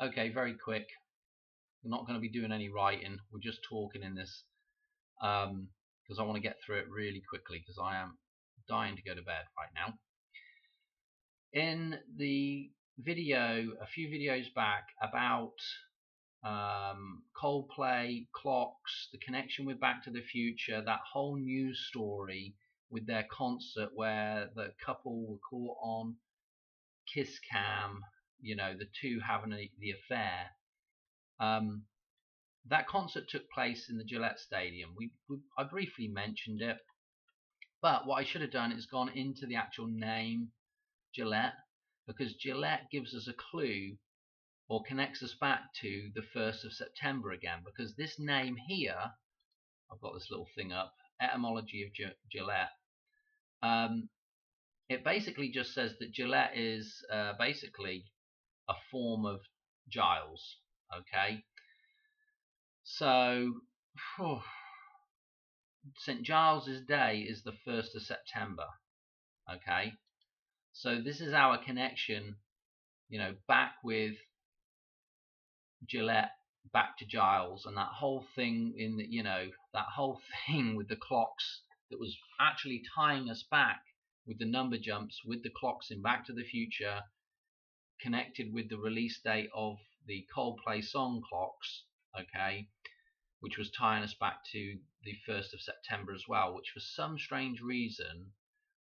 Okay, very quick. We're not going to be doing any writing. We're just talking in this because I want to get through it really quickly because I am dying to go to bed right now. In the video, a few videos back, about Coldplay, clocks, the connection with Back to the Future, that whole news story with their concert where the couple were caught on kiss cam, the two having the affair. That concert took place in the Gillette Stadium. I briefly mentioned it, but what I should have done is gone into the actual name Gillette, because Gillette gives us a clue or connects us back to the 1st of September again, because this name here, I've got this little thing up, etymology of Gillette, it basically just says that Gillette is basically a form of Giles. Okay, so St. Giles's Day is the 1st of September. Okay, so this is our connection, back with Gillette, back to Giles, and that whole thing that whole thing with the clocks that was actually tying us back with the number jumps, with the clocks in Back to the Future, connected with the release date of the Coldplay song Clocks, okay, which was tying us back to the 1st of September as well, which for some strange reason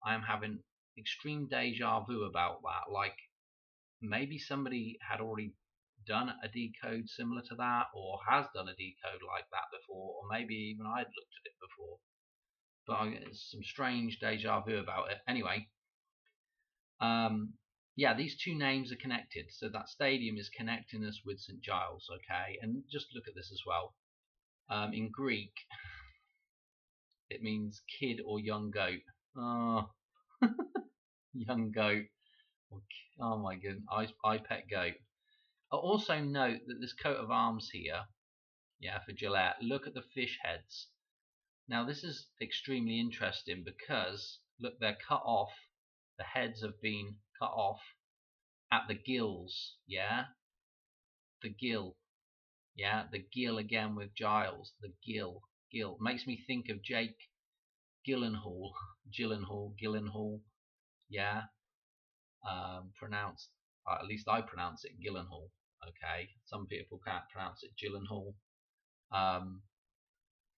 I am having extreme deja vu about that. Like maybe somebody had already done a decode similar to that, or has done a decode like that before, or maybe even I'd looked at it before, but there's some strange deja vu about it. Anyway, yeah, these two names are connected, so that stadium is connecting us with St. Giles. Okay, and just look at this as well. In Greek, it means kid or young goat. Oh, young goat. Oh my goodness, I pet goat. I'll also note that this coat of arms here, yeah, for Gillette, look at the fish heads. Now this is extremely interesting because look, they're cut off. The heads have been cut off at the gills, yeah, the gill, yeah, the gill again with Giles, the gill makes me think of Jake Gyllenhaal, yeah, pronounced, at least I pronounce it Gyllenhaal. Okay, some people can't pronounce it Gyllenhaal,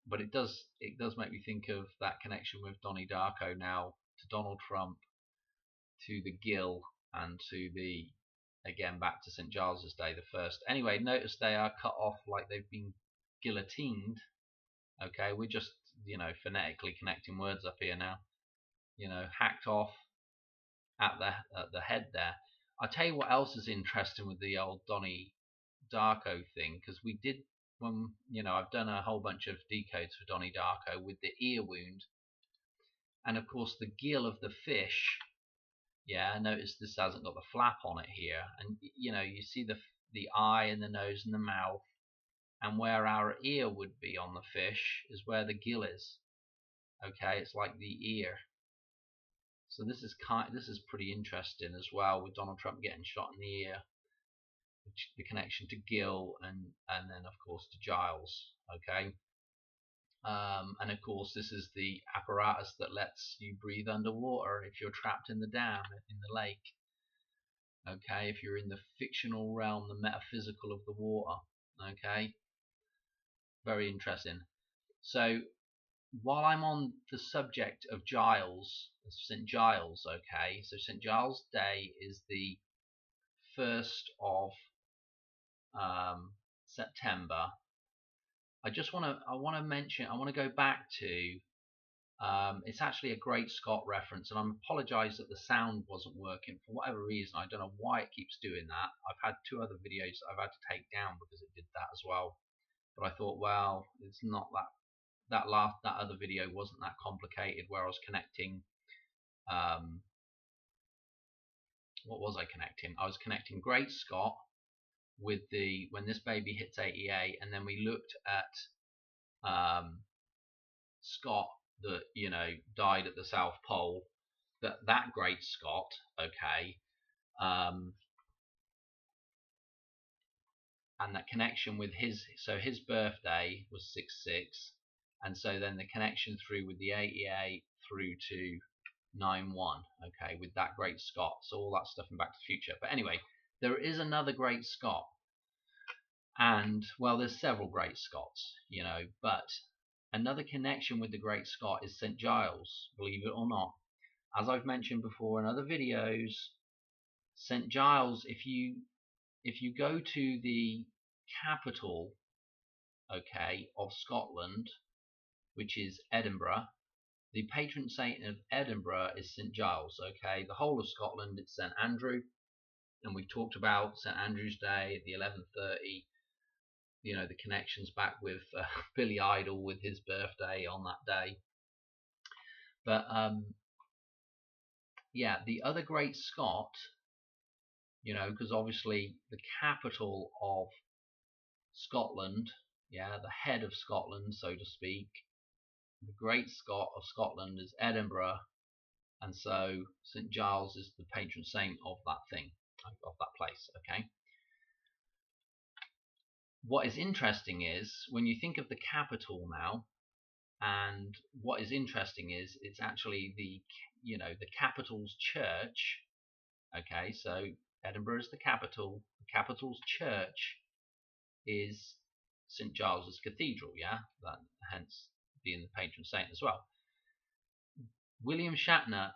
but it does make me think of that connection with Donnie Darko now to Donald Trump, to the gill, and to the, again, back to St. Giles's Day, the 1st. Anyway, notice they are cut off like they've been guillotined. Okay, we're just phonetically connecting words up here now. Hacked off at the head there. I'll tell you what else is interesting with the old Donnie Darko thing, because we did, when I've done a whole bunch of decodes for Donnie Darko with the ear wound, and of course the gill of the fish. Yeah, notice this hasn't got the flap on it here, and you see the eye and the nose and the mouth, and where our ear would be on the fish is where the gill is. Okay, it's like the ear. So this is pretty interesting as well, with Donald Trump getting shot in the ear, the connection to Gill, and then of course to Giles. Okay, and of course this is the apparatus that lets you breathe underwater if you're trapped in the dam, in the lake. Okay, if you're in the fictional realm, the metaphysical of the water. Okay, very interesting. So while I'm on the subject of Giles, St. Giles, okay, so St. Giles Day is the 1st of September. I want to go back to, it's actually a Great Scott reference, and I apologize that the sound wasn't working for whatever reason. I don't know why it keeps doing that. I've had 2 other videos I've had to take down because it did that as well. But I thought, well, it's not that other video wasn't that complicated, where I was connecting, what was I connecting? I was connecting Great Scott with the When This Baby Hits 88, and then we looked at Scott that died at the South Pole, that Great Scott, okay, and that connection with his birthday was 6/6, and so then the connection through with the 88 through to 9/1, okay, with that great Scott. So all that stuff in Back to the Future. But anyway, there is another great Scott, and well, there's several great Scotts, but another connection with the great Scott is St. Giles, believe it or not. As I've mentioned before in other videos, St. Giles, if you go to the capital, okay, of Scotland, which is Edinburgh, the patron saint of Edinburgh is St. Giles, okay. The whole of Scotland, it's St. Andrew, and we've talked about St. Andrew's Day, the 11:30, the connections back with Billy Idol with his birthday on that day. But yeah, the other great Scott, because obviously the capital of Scotland, yeah, the head of Scotland, so to speak, the great Scott of Scotland is Edinburgh, and so St. Giles is the patron saint of that thing, of that place, okay. What is interesting is when you think of the capital now, and what is interesting is it's actually the capital's church, okay. So Edinburgh is the capital. The capital's church is St. Giles's Cathedral, yeah, that hence being the patron saint as well. William Shatner,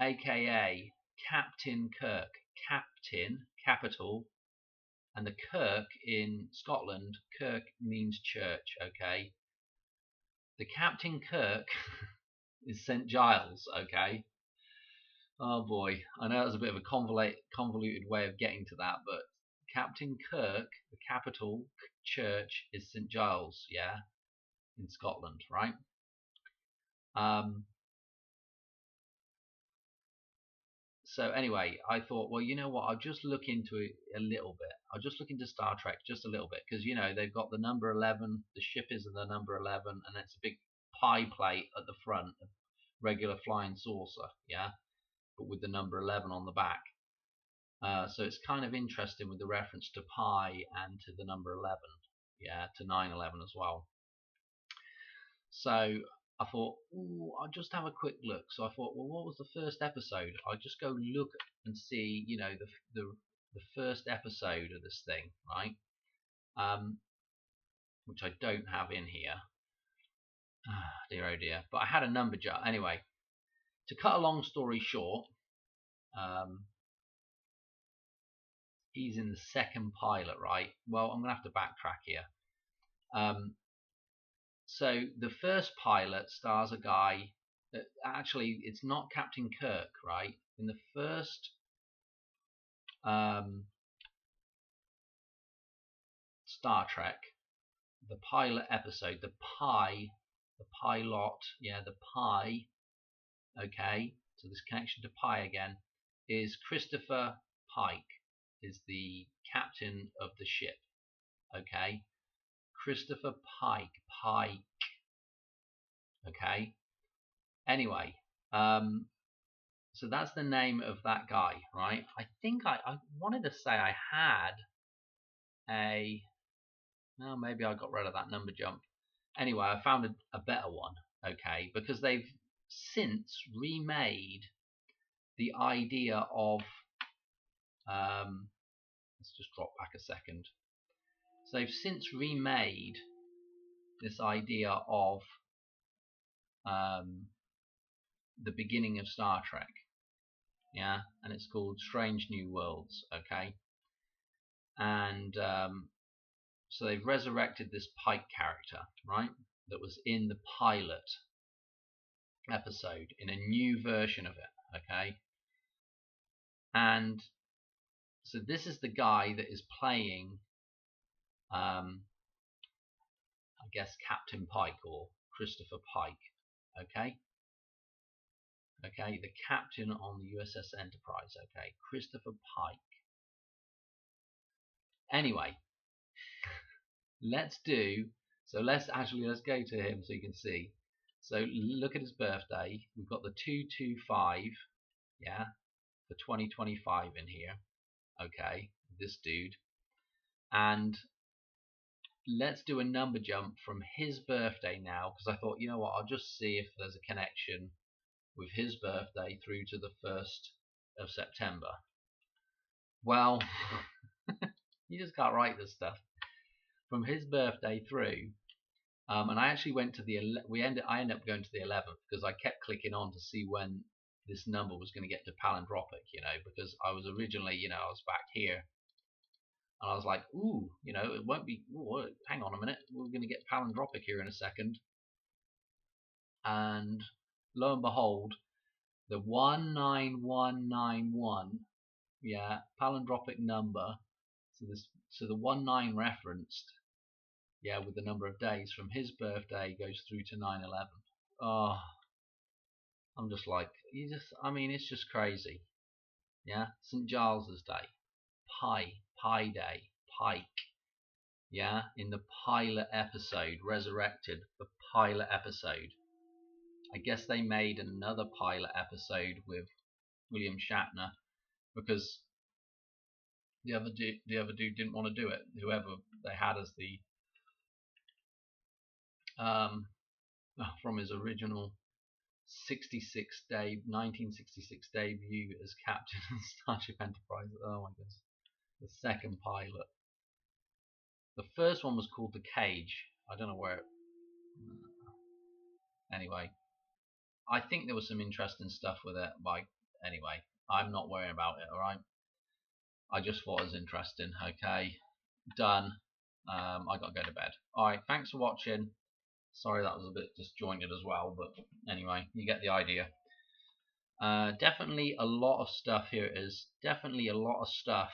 aka Captain Kirk, captain, capital, and the Kirk in Scotland, Kirk means church, okay. The Captain Kirk is St. Giles, okay. Oh boy, I know that's a bit of a convoluted way of getting to that, but Captain Kirk, the capital church, is St. Giles, yeah, in Scotland, right? So anyway, I thought, well, you know what? I'll just look into it a little bit. I'll just look into Star Trek just a little bit, because they've got the number 11. The ship is the number 11, and it's a big pie plate at the front, a regular flying saucer, yeah, but with the number 11 on the back. So it's kind of interesting with the reference to pi and to the number 11, yeah, to 9/11 as well. So I thought, I'll just have a quick look. So I thought, well, what was the first episode? I'll just go look and see, the first episode of this thing, right? Which I don't have in here. Dear oh dear. But I had a number jar. Anyway, to cut a long story short, he's in the second pilot, right? Well, I'm going to have to backtrack here. So the first pilot stars a guy that actually it's not Captain Kirk, right? In the first Star Trek, the pilot episode, the pilot, yeah, the pi, okay, so this connection to pi again, is Christopher Pike, is the captain of the ship, okay. Christopher Pike, okay. Anyway, so that's the name of that guy, right? I think I wanted to say I had no, maybe I got rid of that number jump. Anyway, I found a better one, okay, because they've since remade the idea of let's just drop back a second. So they've since remade this idea of the beginning of Star Trek, yeah, and it's called Strange New Worlds, okay. And so they've resurrected this Pike character, right, that was in the pilot episode in a new version of it, okay. And so this is the guy that is playing I guess Captain Pike or Christopher Pike, okay. Okay, the captain on the USS Enterprise, okay, Christopher Pike. Anyway, let's go to him so you can see. So look at his birthday. We've got the 225, yeah, for 2025 in here, okay, this dude. And let's do a number jump from his birthday now, because I thought, you know what, I'll just see if there's a connection with his birthday through to the 1st of September. Well, you just can't write this stuff. From his birthday through, and I actually went to the I ended up going to the 11th because I kept clicking on to see when this number was going to get to palindropic, because I was originally, I was back here, and I was like, ooh, it won't be. Ooh, hang on a minute, we're going to get palindropic here in a second, and lo and behold, the 19191, yeah, palindropic number. So the 19 referenced, yeah, with the number of days from his birthday goes through to 9/11. Oh, I'm just like, it's just crazy. Yeah, St. Giles's Day, Pi Day, Pike. Yeah, in the pilot episode, Resurrected, the pilot episode. I guess they made another pilot episode with William Shatner because the other dude didn't want to do it. Whoever they had as the from his original 1966 debut as captain of Starship Enterprise. Oh my goodness, the second pilot. The first one was called The Cage. I don't know where. Anyway, I think there was some interesting stuff with it. Anyway, I'm not worrying about it. All right. I just thought it was interesting. Okay, done. I got to go to bed. All right. Thanks for watching. Sorry that was a bit disjointed as well, but anyway, you get the idea. Definitely a lot of stuff here. It is definitely a lot of stuff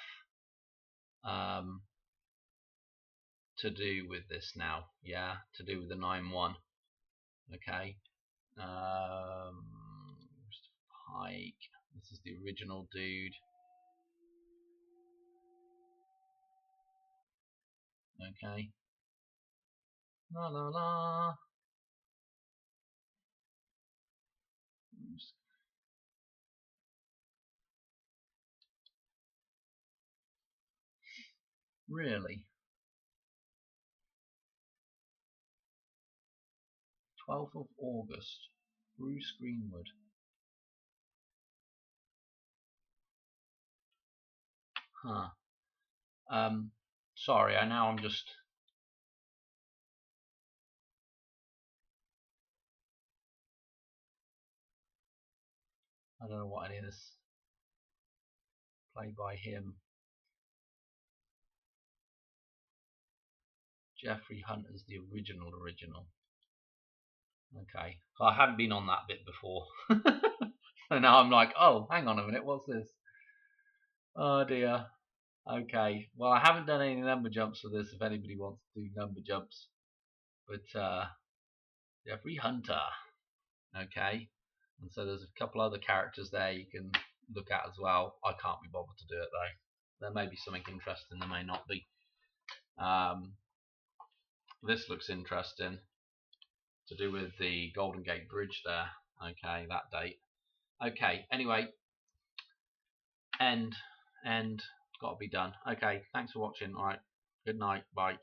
to do with this now. Yeah, to do with the 9-1. Okay. Pike. This is the original dude. Okay. La la la. Oops. Really? 12th of August. Bruce Greenwood. Huh. Sorry, I'm just. I don't know what it is. Played by him. Jeffrey Hunt is the original. Okay. So I hadn't been on that bit before. So now I'm like, oh, hang on a minute, what's this? Oh dear. Okay. Well, I haven't done any number jumps for this if anybody wants to do number jumps. But Jeffrey Hunter. Okay. And so there's a couple other characters there you can look at as well. I can't be bothered to do it though. There may be something interesting, there may not be. This looks interesting, to do with the Golden Gate Bridge there. Okay, that date. Okay, anyway, end, got to be done. Okay, thanks for watching. All right, good night, bye.